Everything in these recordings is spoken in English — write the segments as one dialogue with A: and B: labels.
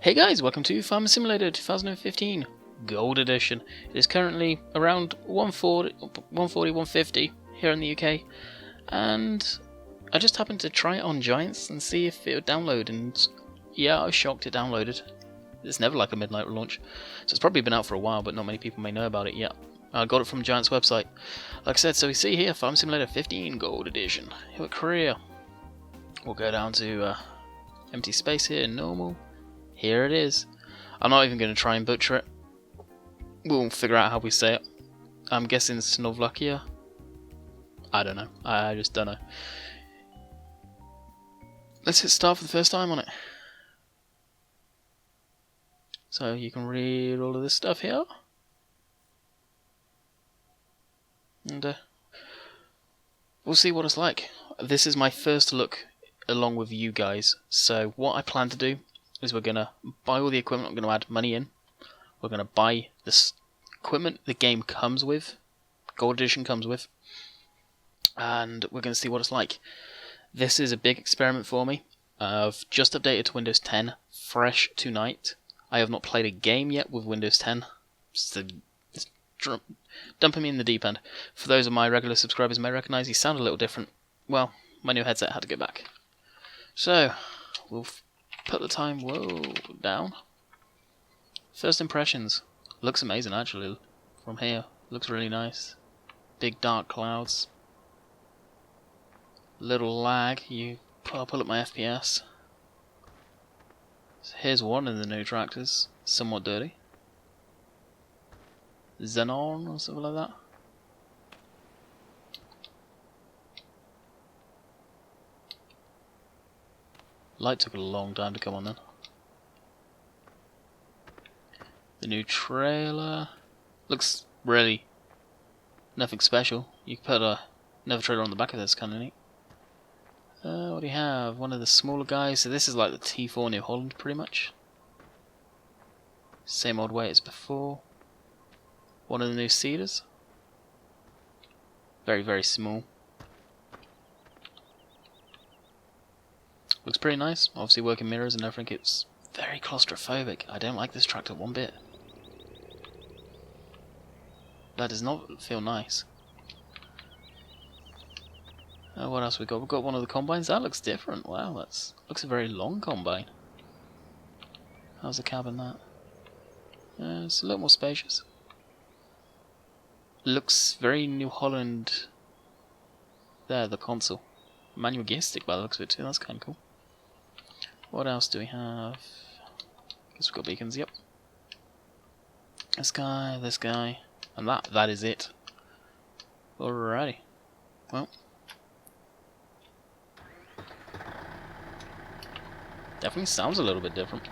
A: Hey guys, welcome to Farming Simulator 2015 Gold Edition. It is currently around 140-150 here in the UK, and I just happened to try it on Giants and see if it would download, and yeah, I was shocked it downloaded. It's never like a midnight launch, so it's probably been out for a while, but not many people may know about it yet. I got it from Giants' website. Like I said, so we see here, Farming Simulator 15 Gold Edition. Here at Korea. We'll go down to empty space here, normal. Here it is. I'm not even going to try and butcher it. We'll figure out how we say it. I'm guessing Slovakia. I don't know. I just don't know. Let's hit start for the first time on it. So you can read all of this stuff here. And we'll see what it's like. This is my first look along with you guys. So what I plan to do is we're going to buy all the equipment. I'm going to add money in. We're going to buy this equipment the game comes with, Gold Edition comes with, and we're going to see what it's like. This is a big experiment for me. I've just updated to Windows 10, fresh tonight. I have not played a game yet with Windows 10. It's dumping me in the deep end. For those of my regular subscribers may recognise, he sounded a little different. Well, my new headset had to go back. So, we'll put the time down. First impressions. Looks amazing actually from here. Looks really nice. Big dark clouds. Little lag. I'll pull up my FPS. So here's one of the new tractors. Somewhat dirty. Xenon or something like that. Light took a long time to come on then. The new trailer looks really nothing special. You can put another trailer on the back of this, kind of neat. What do you have? One of the smaller guys. So this is like the T4 New Holland, pretty much. Same old way as before. One of the new Cedars. Very, very small. Looks pretty nice. Obviously working mirrors and everything. It's very claustrophobic. I don't like this tractor one bit. That does not feel nice. What else we got? We've got one of the combines. That looks different. Wow, looks a very long combine. How's the cab in that? It's a little more spacious. Looks very New Holland. There, the console. Manual gear stick by the looks of it too. That's kind of cool. What else do we have? Guess we've got beacons, yep. This guy, and that is it. Alrighty. Well. Definitely sounds a little bit different.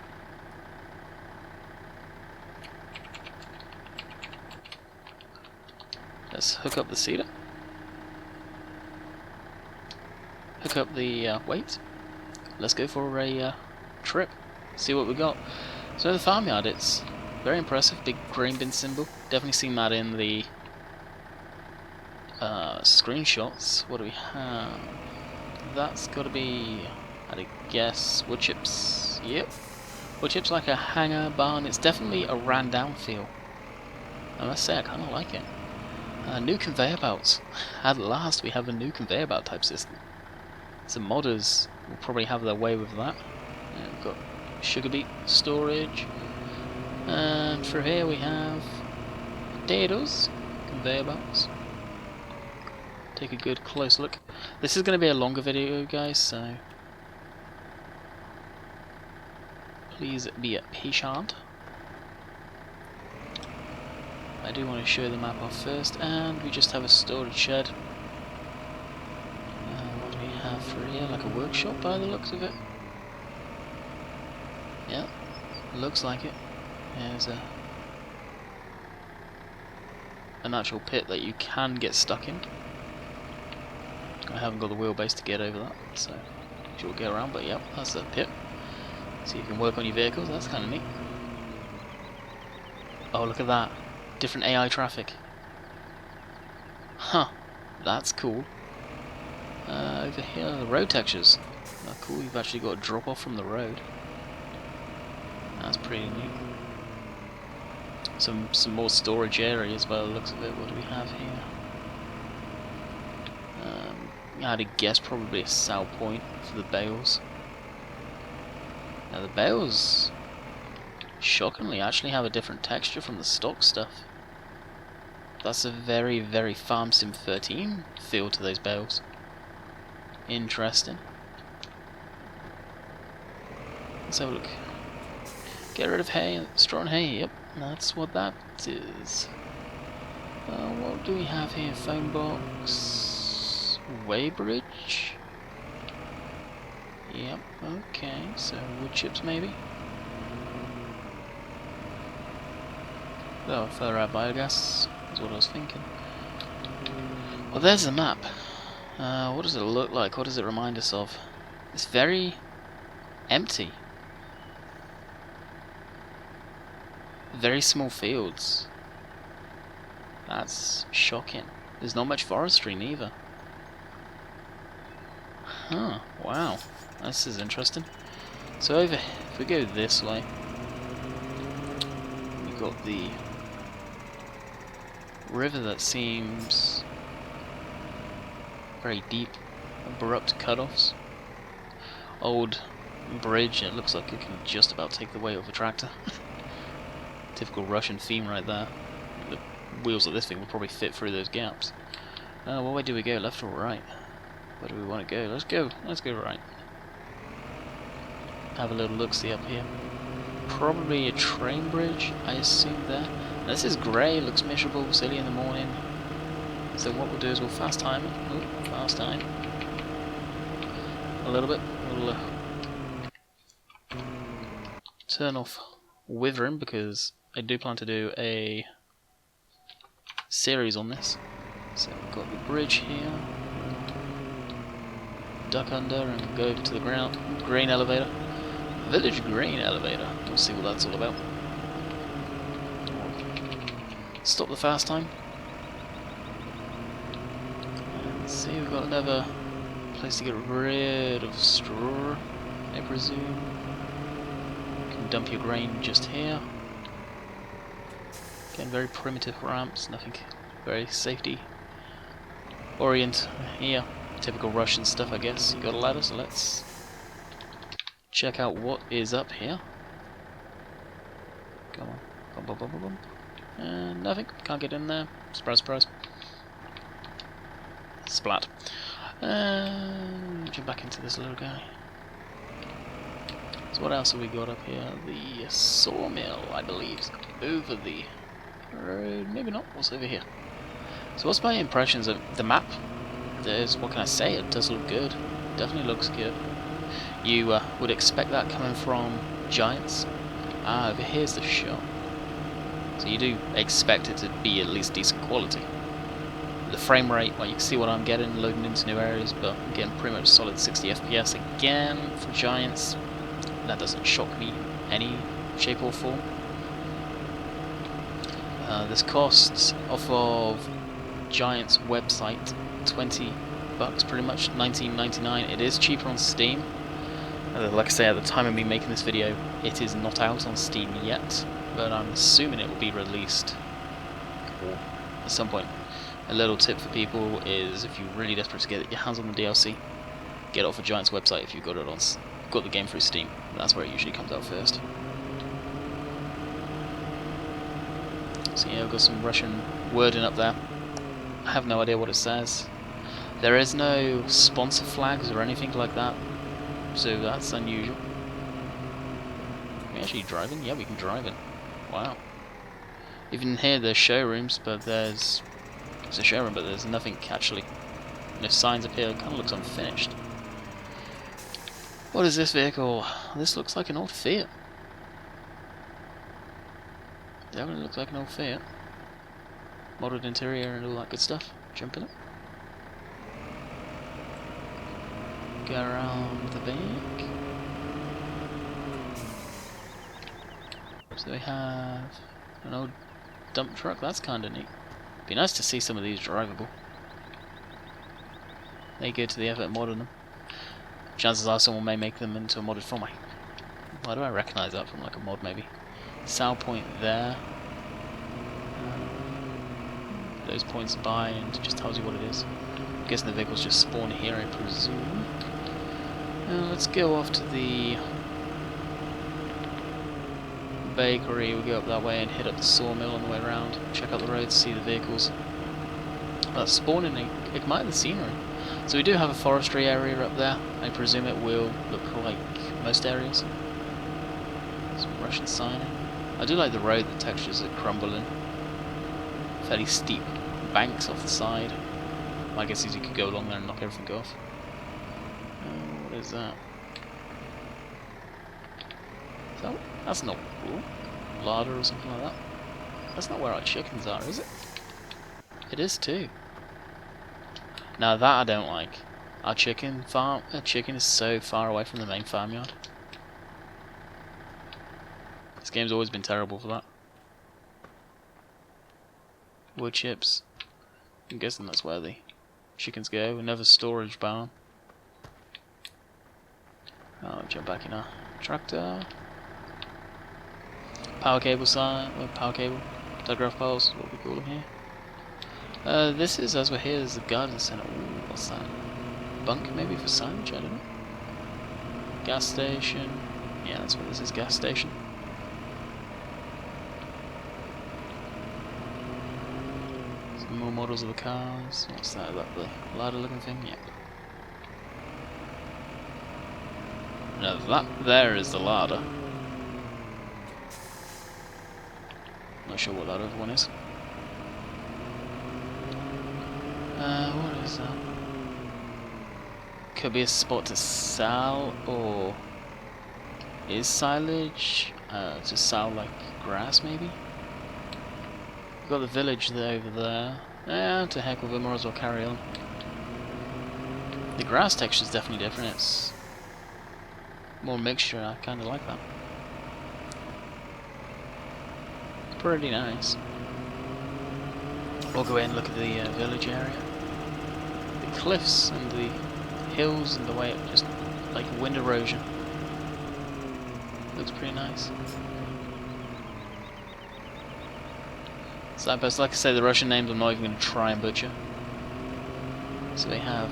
A: Let's hook up the cedar. Hook up the weight. Let's go for a trip. See what we got. So the farmyard, it's very impressive. Big grain bin symbol. Definitely seen that in the screenshots. What do we have? That's got to be, I'd guess, wood chips. Yep. Wood chips like a hangar barn. It's definitely a ran down feel. I must say I kind of like it. New conveyor belts. At last we have a new conveyor belt type system. Some modders will probably have their way with that. We've got sugar beet storage. And for here we have potatoes, conveyor belts. Take a good close look. This is going to be a longer video, guys, so please be patient. I do want to show the map off first, and we just have a storage shed. What do we have for here? Like a workshop by the looks of it. Yeah, looks like it. There's an actual pit that you can get stuck in. I haven't got the wheelbase to get over that, so sure we'll get around, but yep, that's the pit. So you can work on your vehicles, that's kind of neat. Oh, look at that. Different AI traffic. Huh, that's cool. Over here, the road textures. Oh, cool, you've actually got a drop off from the road. pretty neat. Some more storage areas by the looks of it. What do we have here? I had a guess, probably a sell point for the bales. Now the bales, shockingly, actually have a different texture from the stock stuff. That's a very, very Farm Sim 13 feel to those bales. Interesting. Let's have a look. Get rid of hay, straw and hay. Yep, that's what that is. What do we have here? Phone box, weighbridge. Yep. Okay. So wood chips maybe. Oh, further out biogas is what I was thinking. Well, there's the map. What does it look like? What does it remind us of? It's very empty. Very small fields. That's shocking. There's not much forestry neither. Huh, wow. This is interesting. So if we go this way, we've got the river that seems very deep, abrupt cutoffs. Old bridge, it looks like it can just about take the weight of a tractor. Typical Russian theme right there. The wheels of this thing will probably fit through those gaps. What way do we go, left or right? Where do we want to go? Let's go right. Have a little look-see up here. Probably a train bridge, I assume there. Now, this is grey, looks miserable, silly in the morning. So what we'll do is we'll fast time it. Ooh, fast time. A little bit. We'll turn off withering because I do plan to do a series on this. So we've got the bridge here. Duck under and go over to the ground. Grain elevator. Village grain elevator. We'll see what that's all about. Stop the fast time. And see, we've got another place to get rid of straw, I presume. You can dump your grain just here. Again, very primitive ramps, nothing very safety orient here. Typical Russian stuff, I guess. You got a ladder, so let's check out what is up here. Come on. Bum, bum, bum, bum, bum. Nothing. Can't get in there. Surprise, surprise. Splat. Jump back into this little guy. So what else have we got up here? The sawmill, I believe, is over the road. Maybe not. What's over here? So what's my impressions of the map? What can I say? It does look good. Definitely looks good. You would expect that coming from Giants. Over here's the shop. So you do expect it to be at least decent quality. The frame rate, well, you can see what I'm getting loading into new areas, but I'm getting pretty much solid 60 FPS again for Giants. That doesn't shock me any shape or form. This costs off of Giants website $20 pretty much, $19.99. It is cheaper on Steam. Like I say, at the time of me making this video, it is not out on Steam yet, but I'm assuming it will be released at some point. A little tip for people is, if you're really desperate to get your hands on the DLC, get it off of Giants website if you've got it on, got the game through Steam. That's where it usually comes out first. So yeah, I've got some Russian wording up there. I have no idea what it says. There is no sponsor flags or anything like that, so that's unusual. Can we actually drive in? Yeah, we can drive in. Wow. Even here there's showrooms, but there's a showroom, but there's nothing actually. No signs up here. It kind of looks unfinished. What is this vehicle? This looks like an old Fiat. Definitely looks like an old Fiat. Modded interior and all that good stuff. Jump in it. Go around the back. So we have an old dump truck. That's kind of neat. Be nice to see some of these drivable. They go to the effort of modding them. Chances are someone may make them into a modded format. Why do I recognise that from like a mod maybe? sal point there. Those points by, and it just tells you what it is. I'm guessing the vehicles just spawn here, I presume. Let's go off to the bakery. We go up that way and hit up the sawmill on the way around. Check out the roads, see the vehicles. That's spawning, ignite the scenery. So we do have a forestry area up there. I presume it will look like most areas. Some Russian signing. I do like the road, the textures are crumbling. Fairly steep banks off the side. My guess is you could go along there and knock everything off. What is that? That's not cool. Larder or something like that. That's not where our chickens are, is it? It is too. Now that I don't like. Our chicken farm, chicken is so far away from the main farmyard. This game's always been terrible for that. Wood chips. I'm guessing that's where the chickens go. Another storage barn. I'll jump back in our tractor. Power cable sign, power cable, telegraph poles, what we call them here. This is, as we're here, is the garden centre. Ooh, what's that? Bunk maybe for signage, I don't know. Gas station. Yeah, that's what this is, gas station. Some more models of the cars. What's that? Is that the ladder looking thing? Yep. No, that there is the larder. Not sure what that other one is. What is that? Could be a spot to sell, or is silage to sell like grass maybe? We've got the village there over there. Yeah, to heck with it, might as well carry on. The grass texture is definitely different. It's more mixture. I kind of like that. It's pretty nice. We'll go in and look at the village area. The cliffs and the hills and the way it just like wind erosion. Looks pretty nice. So like I say, the Russian names I'm not even going to try and butcher. So they have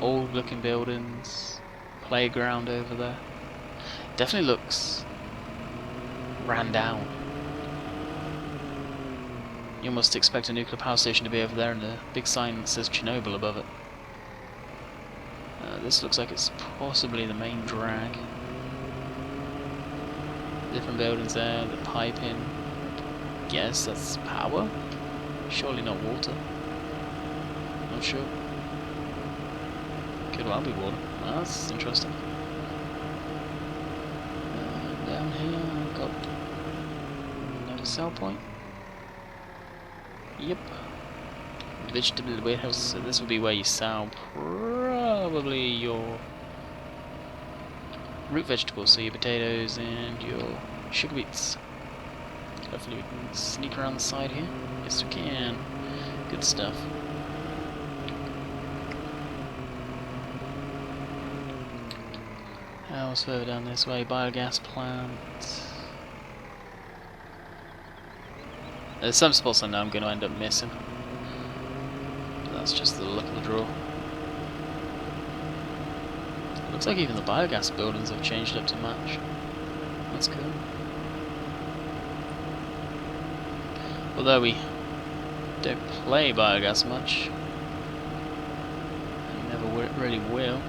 A: old looking buildings, playground over there. Definitely looks ran down. You almost expect a nuclear power station to be over there and a big sign that says Chernobyl above it. This looks like it's possibly the main drag. Different buildings there, the piping. Guess that's power? Surely not water. Not sure. Could well be water. Well, that's interesting. Down here I've got another sell point. Yep. Vegetable warehouse. So this would be where you sell probably your root vegetables, so your potatoes and your sugar beets. Hopefully we can sneak around the side here. Yes we can. Good stuff. Else further down this way, biogas plant. There's some spots I know I'm going to end up missing. But that's just the luck of the draw. Looks like even the biogas buildings have changed up to match. That's cool. Although we don't play biogas much, and never really will.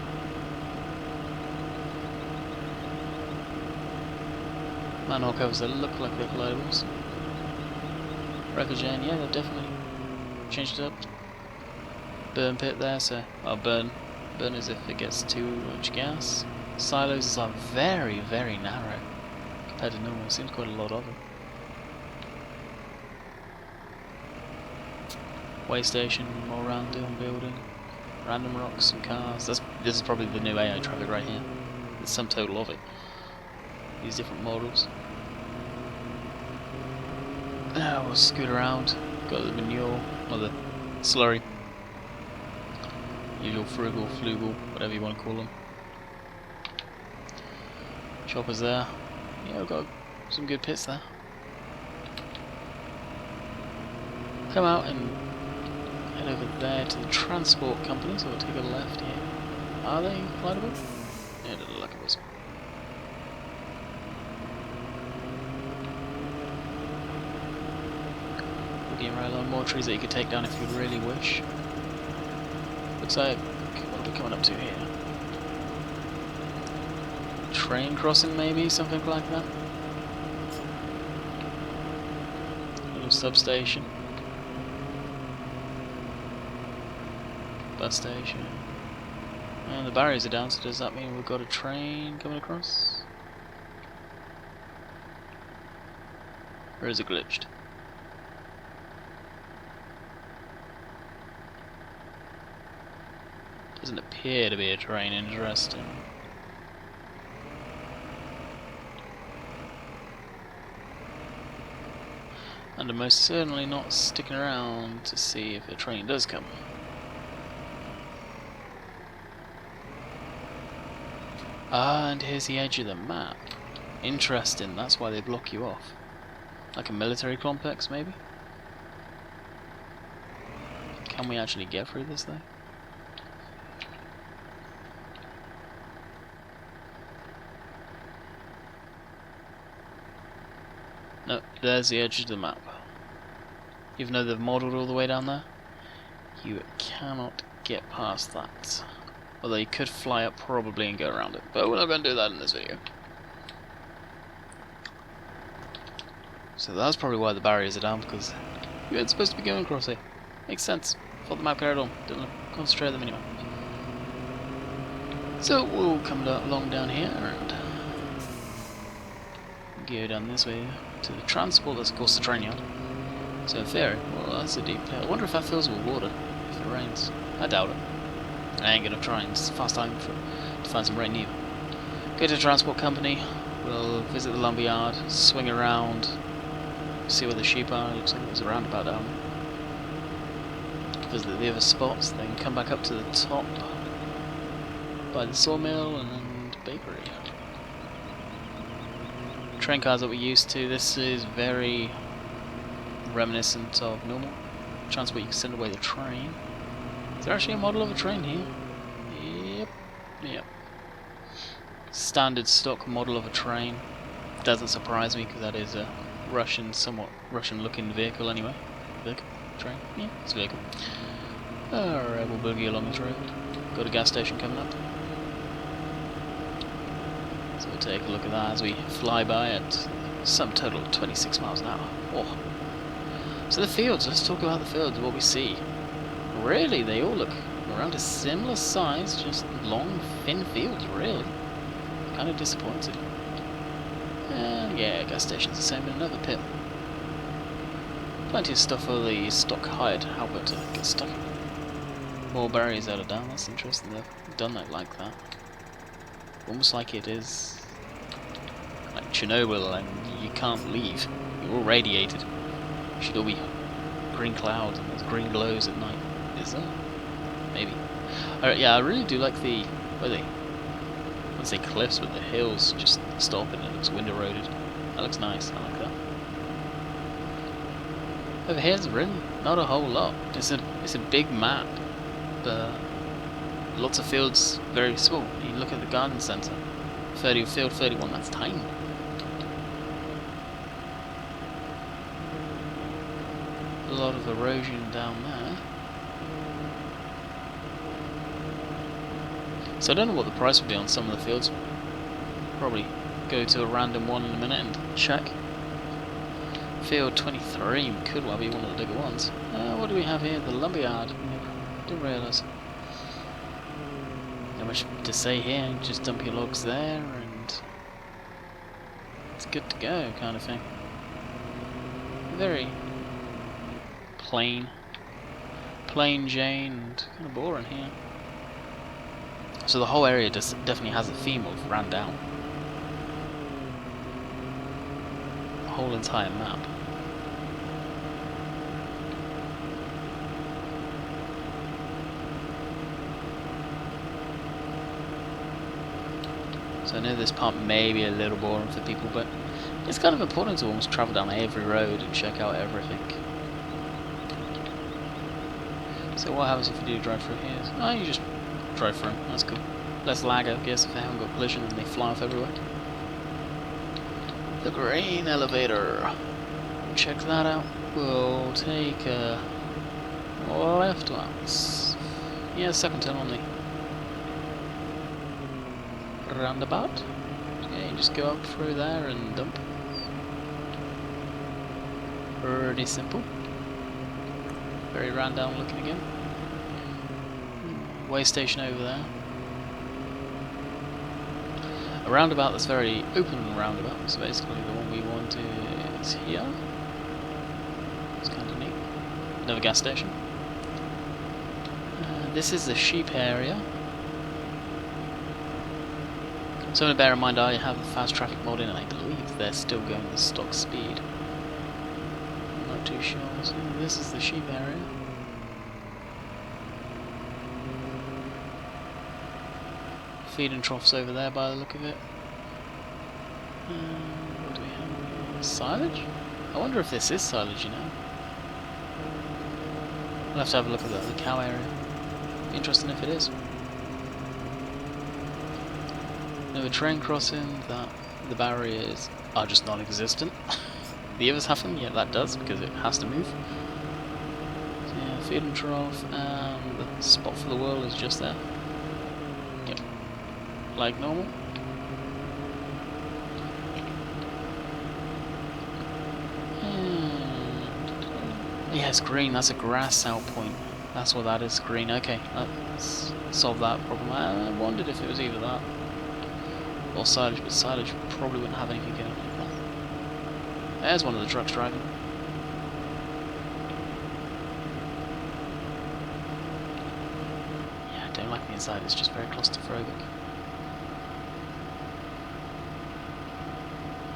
A: Manhole covers that look like they're globals. Wreckage-gen, yeah, they've definitely changed it up. Burn pit there, so I'll burn as if it gets too much gas. Silos are very, very narrow compared to normal. Seems quite a lot of them. Way station, more random building, random rocks and cars. This is probably the new AI traffic right here. There's some total of it. These different models. Now we'll scoot around. Got the manure, or the slurry. Usual frugal, flugel, whatever you want to call them. Choppers there. Yeah, we've got a Some good pits there. Come out and head over there to the transport company, so we'll take a left here. Are they flightable? Yeah, it doesn't look like it was. Looking around a lot more trees that you could take down if you really wish. Looks like, what are we coming up to here? Train crossing maybe, something like that. Little substation. Bus station. And the barriers are down, so does that mean we've got a train coming across? Or is it glitched? Doesn't appear to be a train, interesting. And I'm most certainly not sticking around to see if a train does come. Ah, and here's the edge of the map. Interesting, that's why they block you off. Like a military complex, maybe? Can we actually get through this thing? No, there's the edge of the map. Even though they've modelled all the way down there, you cannot get past that. Although you could fly up probably and go around it, but we're not going to do that in this video. So that's probably why the barriers are down, because you weren't supposed to be going across here. Makes sense. Thought the map carried on. Didn't concentrate on the minimap. So we'll come along down here and go down this way to the transport. That's of course the train yard. So in theory, well, that's a deep pit. I wonder if that fills with water if it rains. I doubt it. I ain't gonna try and fast time to find some rain either. Go to the transport company. We'll visit the lumber yard, swing around, see where the sheep are. Looks like there's a roundabout down there. Visit the other spots, then come back up to the top by the sawmill and bakery. Train cars that we're used to. This is very reminiscent of normal transport. You can send away the train. Is there actually a model of a train here? Yep. Standard stock model of a train. Doesn't surprise me because that is a somewhat Russian-looking vehicle anyway. Train? Yeah, it's a vehicle. Alright, we'll boogie along this road. Got a gas station coming up. So we'll take a look at that as we fly by at some total of 26 miles an hour. Oh. So the fields, let's talk about the fields, what we see. Really, they all look around a similar size, just long, thin fields, really. Kind of disappointed. And yeah, gas station's the same in another pit. Plenty of stuff for the stock hired output to get stuck in. More barriers out of down, that's interesting, they've done that like that. Almost like it is like Chernobyl and you can't leave. You're all radiated. You should all be green clouds and there's green glows at night. Is there? Maybe. Yeah, I really do like the where they I wouldn't say cliffs, but the hills just stop and it looks wind eroded. That looks nice. I like that. Over here's really not a whole lot. It's a big map, but lots of fields very small. You look at the garden centre, field 31. That's tiny. A lot of erosion down there. So I don't know what the price would be on some of the fields. Probably go to a random one in a minute and check. Field 23 could well be one of the bigger ones. What do we have here? The lumberyard. Didn't realise. Not much to say here. Just dump your logs there and it's good to go, kind of thing. Very plain Jane, and kind of boring here. So the whole area definitely has a theme of ran down. The whole entire map. So I know this part may be a little boring for people, but It's kind of important to almost travel down every road and check out everything. So what happens if you do drive through here? Oh, you just drive through them. That's cool. Less lag, I guess, if they haven't got collision and they fly off everywhere. The grain elevator. Check that out. We'll take a left once. Yeah, second turn on the roundabout. Yeah, you just go up through there and dump. Pretty simple. Very ran down looking again. Way station over there. A roundabout that's very open roundabout, so basically the one we want is here. It's kind of neat. Another gas station. This is the sheep area. Something to bear in mind, I have the fast traffic mod in and I believe they're still going the stock speed. I'm not too sure. So this is the sheep area. Feeding troughs over there by the look of it. What do we have here? Silage? I wonder if this is silage, you know. I'll have to have a look at the cow area. Be interesting if it is. Another train crossing that the barriers are just non-existent. The others have them, yeah, that does, because it has to move. So yeah, feeding trough, and the spot for the whirl is just there. Yep. Like normal. And yeah, it's green, that's a grass out point. That's what that is, green. Okay, let's solve that problem. I wondered if it was either that or silage, but silage probably wouldn't have anything going like that. There's one of the trucks driving. Yeah, I don't like the inside, it's just very claustrophobic.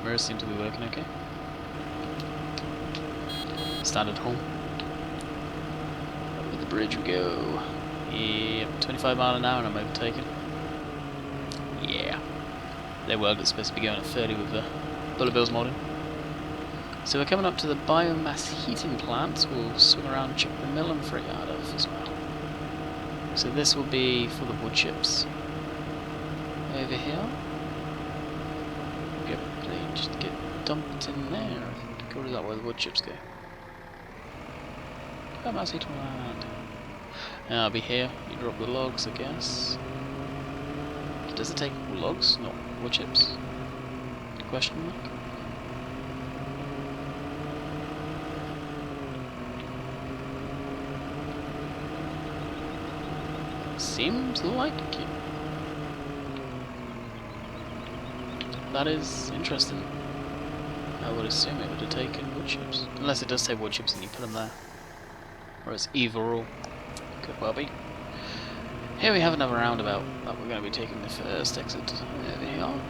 A: Mirrors seem to be working okay. Standard home. Over the bridge we go. Yep, 25 miles an hour and I'm overtaken. Yeah. Their world is supposed to be going at 30 with the bullet bills modding. So we're coming up to the biomass heating plant. We'll swing around and check the mill and freight yard off as well. So this will be for the wood chips. Over here. Yep, they just get dumped in there. Or is that where the wood chips go? Biomass heating plant. And I'll be here. You drop the logs, I guess. Does it take logs? No. Wood chips? Question mark? Seems like it. That is interesting. I would assume it would have taken wood chips. Unless it does take wood chips and you put them there. Or it's either or. Could well be. Here we have another roundabout that we're going to be taking the first exit. There we are.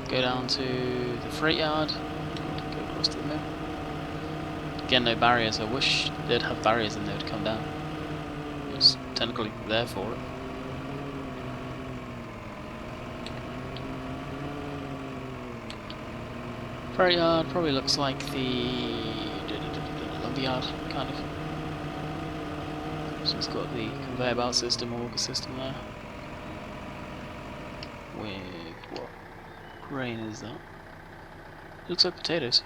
A: Go down to the freight yard. Go across to the mill. Again, no barriers. I wish they'd have barriers in there to come down. It's technically there for it. Freight yard probably looks like the lumber yard, kind of. So it's got the conveyor belt system, auger system there. With what grain is that? Looks like potatoes.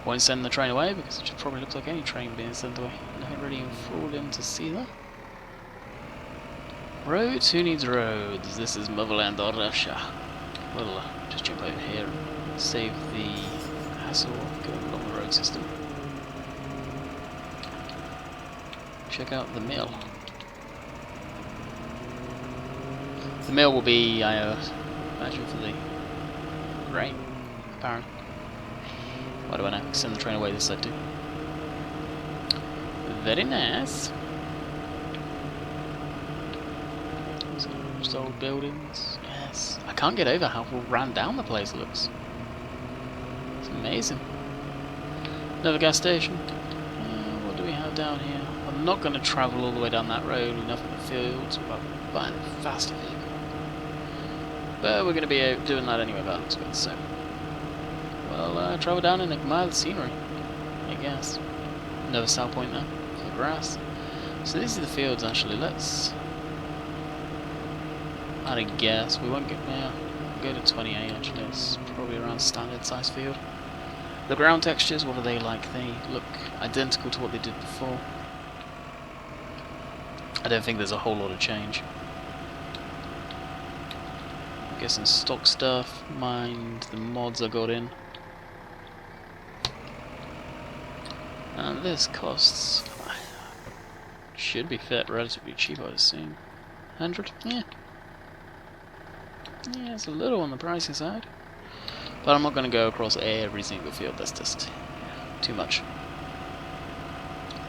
A: Won't send the train away because it just probably looks like any train being sent away. Nothing really fooled in to see that. Roads? Who needs roads? This is motherland or Russia. We'll just jump over here and save the hassle of going along the road system. Check out the mill. The mill will be, I imagine, for the grain, apparently. Why do I know? Send the train away this side too. Very nice. So, just old buildings. Yes. I can't get over how ran down the place looks. It's amazing. Another gas station. What do we have down here? A I'm not going to travel all the way down that road with nothing but fields without buying a faster vehicle. But we're going to be out doing that anyway, that looks good, so... Well, travel down and admire the scenery, I guess. Another sell point there, for the grass. So these are the fields, actually. Let's... I'd guess, we won't get... Yeah, we'll go to 28, actually. It's probably around standard size field. The ground textures, what are they like? They look identical to what they did before. I don't think there's a whole lot of change. I'm guessing stock stuff, mind the mods I got in. And this costs... should be relatively cheap, I assume. 100? Yeah. Yeah, it's a little on the pricey side. But I'm not going to go across every single field, that's just too much.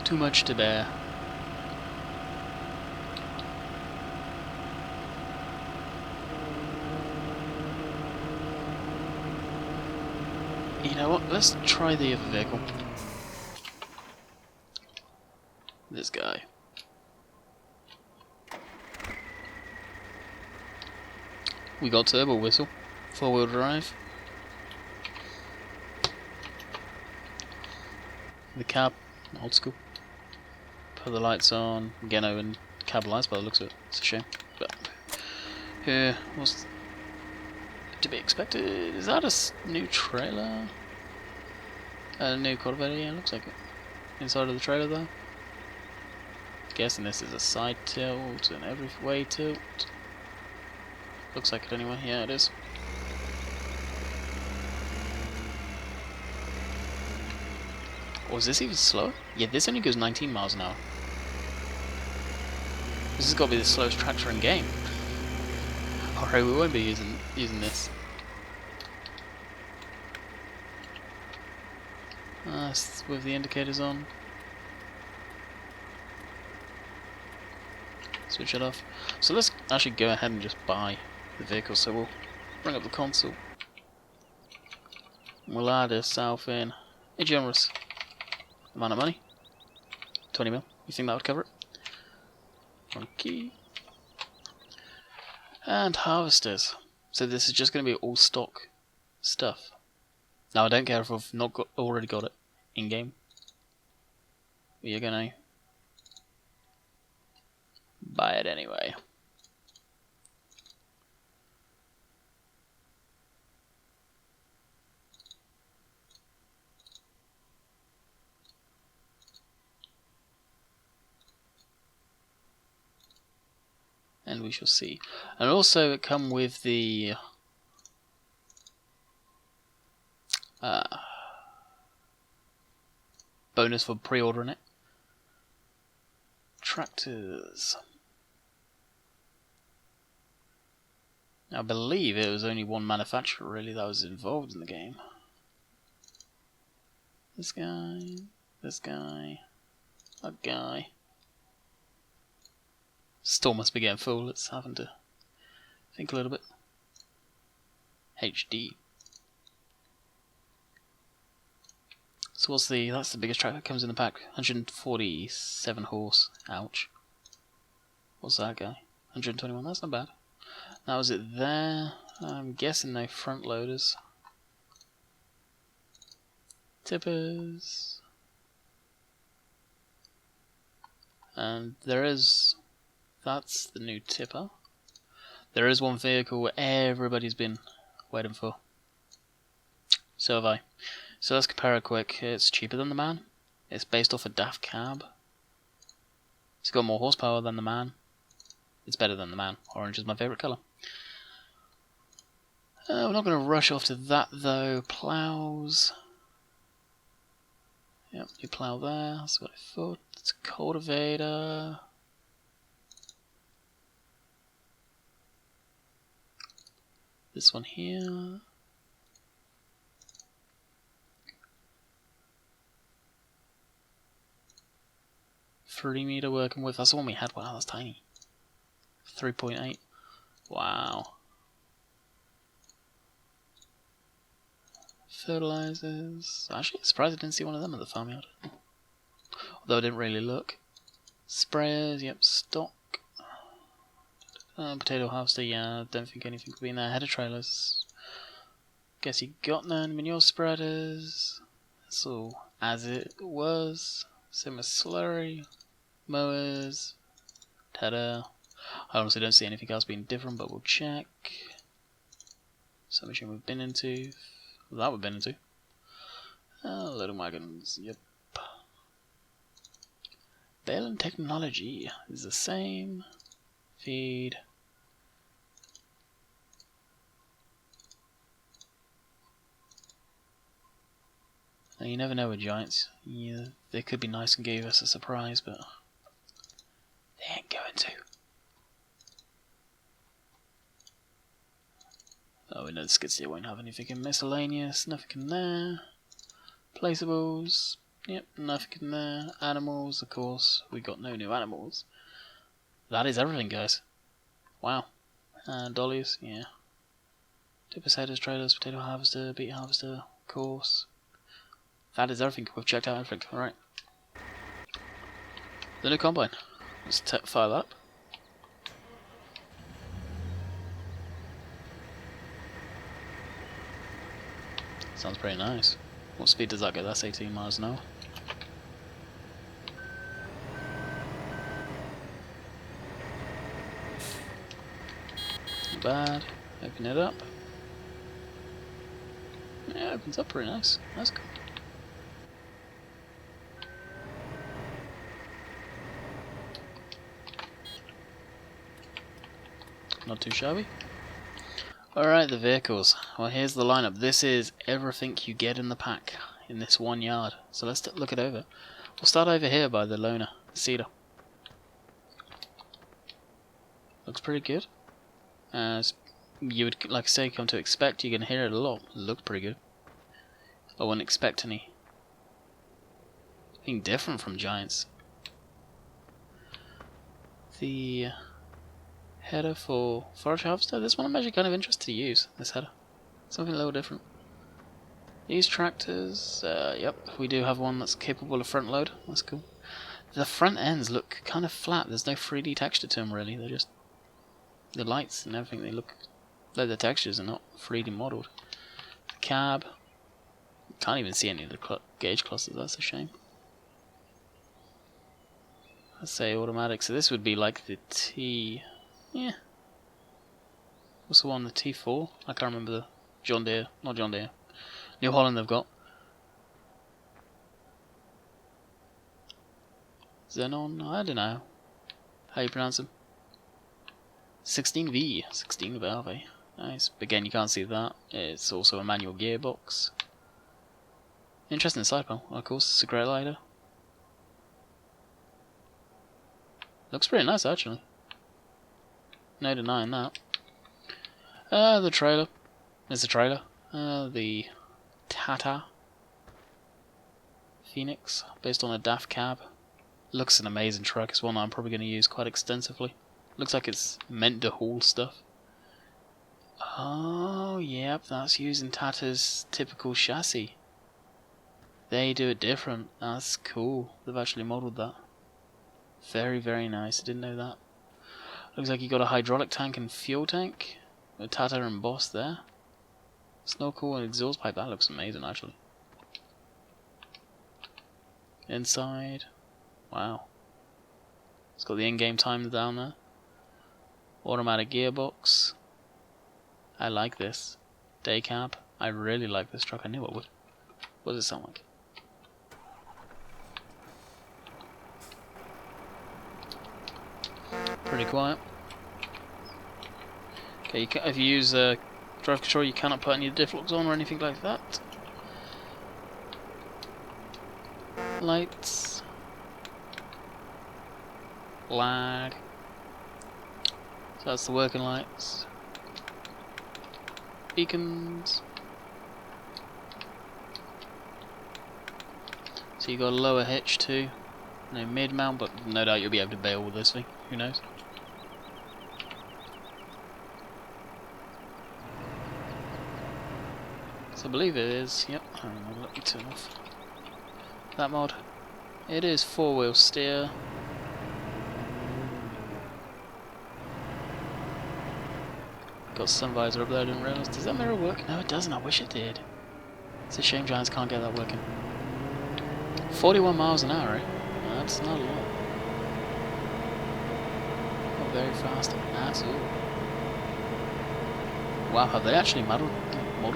A: Too much to bear. You know what, let's try the other vehicle. This guy. We got turbo whistle, 4-wheel drive. The cab, old school. Put the lights on, again over cab lights by the looks of it, it's a shame. But here, what's to be expected? Is that a new trailer? A new Corvette, yeah, looks like it. Inside of the trailer though. Guessing this is a side tilt and every way tilt. Looks like it anyway, yeah it is. Or is this even slower? Yeah, this only goes 19 miles an hour. This has got to be the slowest tractor in game. Alright, we won't be using this. With the indicators on. Switch it off. So let's actually go ahead and just buy the vehicle. So we'll bring up the console. We'll add ourselves in a generous amount of money. 20 mil. You think that would cover it? Okay. And harvesters. So this is just going to be all stock stuff. Now I don't care if I've not already got it in game. But you're going to buy it anyway. And we shall see. And also it come with the bonus for pre-ordering it. Tractors. I believe it was only one manufacturer really that was involved in the game. This guy, that guy. Still must be getting full, it's having to think a little bit. HD. So what's that's the biggest tractor that comes in the pack. 147 horse. Ouch. What's that guy? 121, that's not bad. Now is it there? I'm guessing no front loaders. Tippers. And there is... That's the new tipper. There is one vehicle where everybody's been waiting for. So have I. So let's compare it quick. It's cheaper than the man. It's based off a DAF cab. It's got more horsepower than the man. It's better than the man. Orange is my favourite colour. We're not going to rush off to that though. Ploughs. Yep, you plough there. That's what I thought. It's a cultivator. This one here. $3 working with. That's the one we had. Wow, that's tiny. 3.8. Wow. Fertilizers. Actually, surprised I didn't see one of them at the farmyard. Although I didn't really look. Sprayers, yep, stock. Potato harvester, yeah, don't think anything could be in there. Header trailers. Guess you got none. Manure spreaders. So, as it was. Same as slurry. Mowers. Tada. I honestly don't see anything else being different, but we'll check. Some machine we've been into. That we've been into. Little wagons, yep. Bale and technology is the same. Feed. Now, you never know with giants. Yeah, they could be nice and give us a surprise, but they ain't going to. Oh, we know the skid steer won't have anything in miscellaneous. Nothing in there. Placeables. Yep, nothing in there. Animals, of course. We got no new animals. That is everything, guys. Wow. Dollies, yeah. Tippers, headers, trailers, potato harvester, beet harvester, of course. That is everything. We've checked out everything. Alright. The new combine. Let's fire that up. Sounds pretty nice. What speed does that get? That's 18 miles an hour. Not bad. Open it up. Yeah, it opens up pretty nice. That's cool. Not too shabby. Alright, the vehicles. Well, here's the lineup. This is everything you get in the pack in this one yard. So let's look it over. We'll start over here by the loaner, Cedar. Looks pretty good. As you would, like I say, come to expect, you can hear it a lot. Looked pretty good. I wouldn't expect anything different from giants. The header for forage harvester. This one I'm actually kind of interested to use. This header, something a little different. These tractors, yep, we do have one that's capable of front load. That's cool. The front ends look kind of flat. There's no 3D texture to them really. They're just the lights and everything. They look like the textures are not 3D modeled. The cab. Can't even see any of the gauge clusters. That's a shame. Let's say automatic. So this would be like the T. Yeah. What's the one? The T4? I can't remember the John Deere. Not John Deere. New Holland they've got. Xenon? I don't know. How you pronounce them? 16V. 16 Valve. Nice. But again, you can't see that. It's also a manual gearbox. Interesting side panel. Of course, it's a great lighter. Looks pretty nice actually. No denying that. The trailer. There's the trailer. The Tata Phoenix, based on a DAF cab. Looks an amazing truck. It's one I'm probably going to use quite extensively. Looks like it's meant to haul stuff. Oh, yep, that's using Tata's typical chassis. They do it different. That's cool. They've actually modelled that. Very, very nice. I didn't know that. Looks like you got a hydraulic tank and fuel tank. With Tata embossed there. Snorkel and exhaust pipe. That looks amazing, actually. Inside. Wow. It's got the in-game timer down there. Automatic gearbox. I like this. Day cab. I really like this truck. I knew it would. What does it sound like? Pretty quiet. Okay, if you use drive control, you cannot put any diff locks on or anything like that. Lights. Lag. So that's the working lights. Beacons. So you got a lower hitch too. No mid mount, but no doubt you'll be able to bail with this thing. Who knows? So I believe it is. Yep. Hang on, let me turn off that mod. It is 4-wheel steer. Got sun visor up there, I didn't realise. Does that mirror work? No, it doesn't. I wish it did. It's a shame Giants can't get that working. 41 miles an hour, eh? No, that's not a lot. Not very fast at all. Wow, have they actually modelled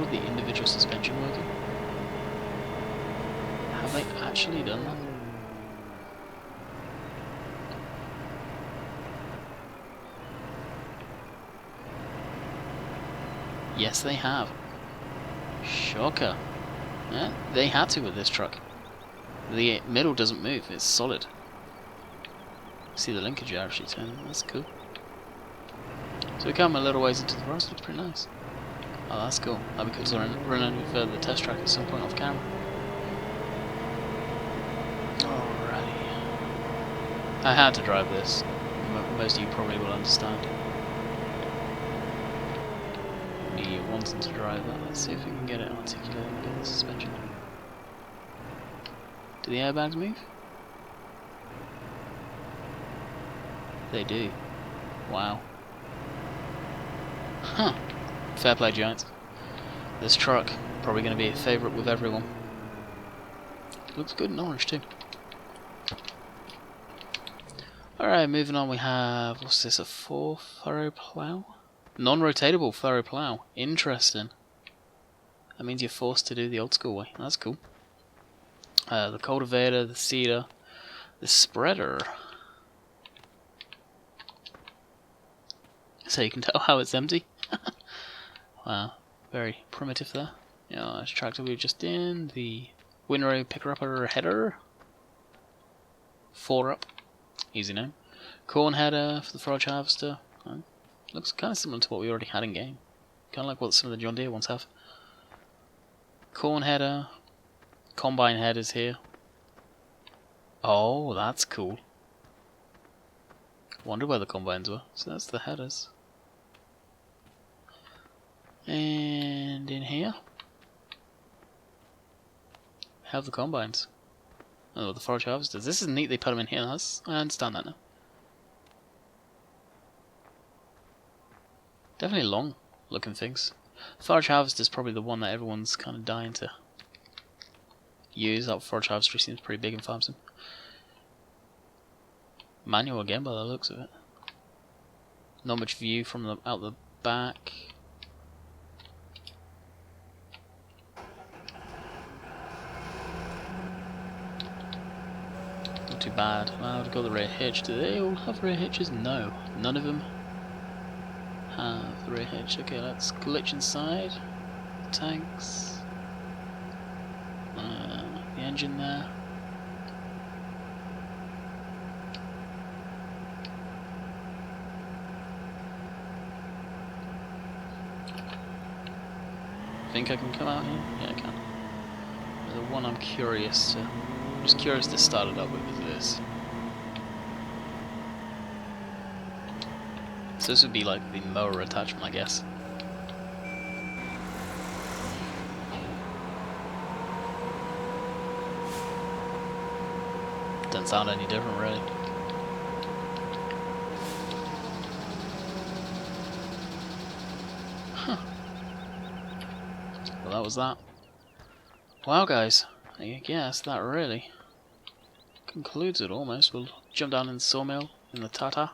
A: the individual suspension working? Have they actually done that? Yes, they have. Shocker. Yeah, they had to with this truck. The middle doesn't move, it's solid. See the linkage actually turning, that's cool. So we come a little ways into the forest, looks pretty nice. Oh, that's cool. That'd be cool to run any further the test track at some point off camera. Alrighty. I had to drive this. Most of you probably will understand. Me wanting to drive that. Let's see if we can get it articulated and get the suspension. Do the airbags move? They do. Wow. Huh. Fair play, Giants. This truck, probably going to be a favourite with everyone. Looks good in orange too. Alright, moving on we have, what's this, a 4-furrow plough? Non-rotatable furrow plough. Interesting. That means you're forced to do the old school way. That's cool. The cultivator, the seeder, the spreader. So you can tell how it's empty. Wow, very primitive there. Yeah, this tractor we're just in. The windrow picker-upper header. 4-up. Easy name. Corn header for the forage harvester. Looks kind of similar to what we already had in game. Kind of like what some of the John Deere ones have. Corn header. Combine headers here. Oh, that's cool. Wonder where the combines were. So that's the headers. And in here have the combines. Oh, the forage harvesters. This is neat they put them in here. I understand that now. Definitely long looking things. Forage harvester is probably the one that everyone's kind of dying to use. That forage harvester seems pretty big in farm sim. Manual again by the looks of it. Not much view from out the back. Not too bad. I've got the rear hitch. Do they all have rear hitches? No, none of them have the rear hitch. Okay, let's glitch inside. Tanks. The engine there. Think I can come out here? Yeah, I can. The one I'm just curious to start it up with is this. So this would be like the mower attachment, I guess. Doesn't sound any different, really. Huh. Well, that was that. Wow, guys. I guess that really concludes it almost. We'll jump down in the sawmill in the Tata.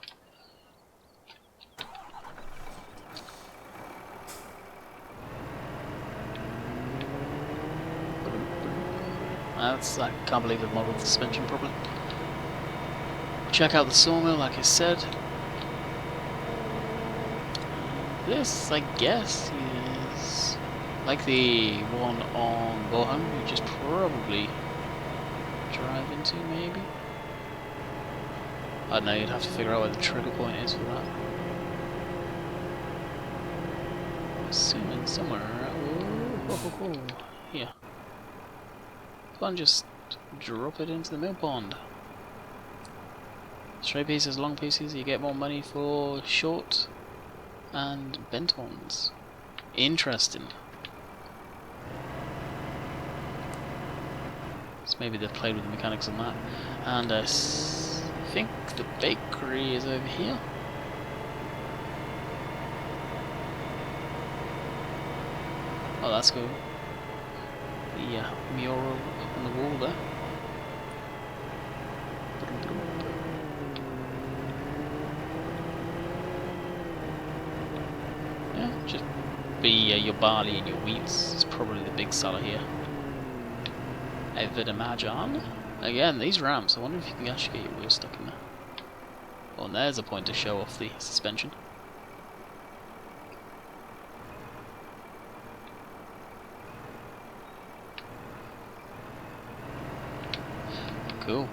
A: I can't believe they've modelled the suspension properly. Check out the sawmill, like I said. This, I guess, is like the one on Bohan, you just probably drive into, maybe? I don't know, you'd have to figure out where the trigger point is for that. Assuming somewhere here. Come on, just drop it into the mill pond. Straight pieces, long pieces, you get more money for short and bent ones. Interesting. So maybe they've played with the mechanics on that. And I think the bakery is over here. Oh, that's cool. The mural on the wall there. Yeah, just be your barley and your wheats. It's probably the big seller here. I would imagine. Again, these ramps, I wonder if you can actually get your wheel stuck in there. Oh, and there's a point to show off the suspension. Cool.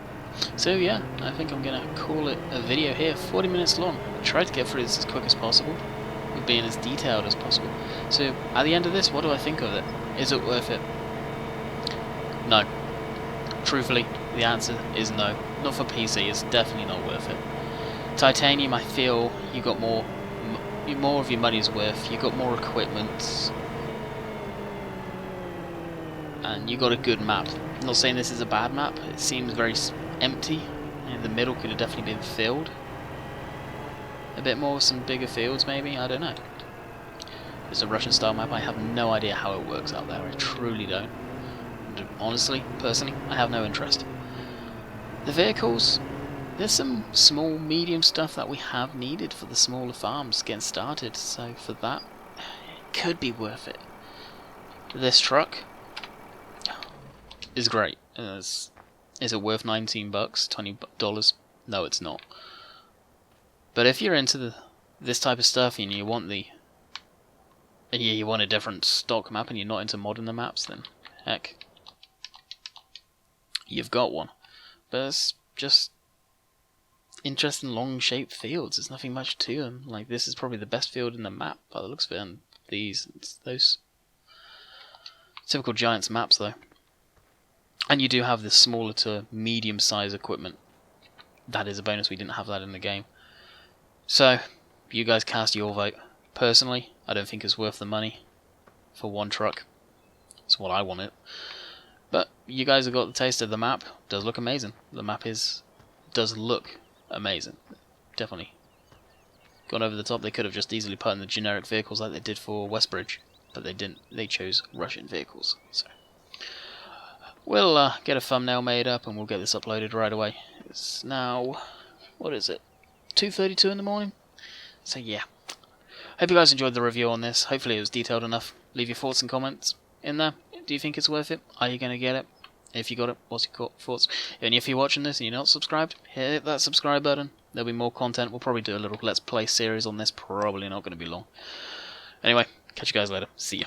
A: So yeah, I think I'm gonna call it a video here, 40 minutes long. I tried to get through this as quick as possible, with being as detailed as possible. So at the end of this, what do I think of it? Is it worth it? No. Truthfully, the answer is no. Not for PC, it's definitely not worth it. Titanium, I feel you got more of your money's worth, you got more equipment, and you got a good map. I'm not saying this is a bad map, it seems very empty, and the middle could have definitely been filled. A bit more with some bigger fields maybe, I don't know. It's a Russian style map, I have no idea how it works out there, I truly don't. And honestly, personally, I have no interest. The vehicles, there's some small, medium stuff that we have needed for the smaller farms getting started, so for that, it could be worth it. This truck is great. Is it worth $19, $20? No, it's not. But if you're into this type of stuff and you want you want a different stock map and you're not into modding the maps, then heck, you've got one. But it's just interesting long-shaped fields. There's nothing much to them. Like, this is probably the best field in the map by the looks of it, and those typical Giants maps though. And you do have this smaller to medium-sized equipment. That is a bonus, we didn't have that in the game. So, you guys cast your vote. Personally, I don't think it's worth the money for one truck. That's what I want it. But you guys have got the taste of the map. It does look amazing. The map does look amazing. Definitely. Gone over the top. They could have just easily put in the generic vehicles like they did for Westbridge. But they didn't. They chose Russian vehicles. So we'll get a thumbnail made up and we'll get this uploaded right away. It's now, what is it? 2:32 in the morning? So yeah. Hope you guys enjoyed the review on this. Hopefully it was detailed enough. Leave your thoughts and comments in there. Do you think it's worth it? Are you going to get it? If you got it, what's your thoughts? And if you're watching this and you're not subscribed, hit that subscribe button. There'll be more content. We'll probably do a little Let's Play series on this. Probably not going to be long. Anyway, catch you guys later. See ya.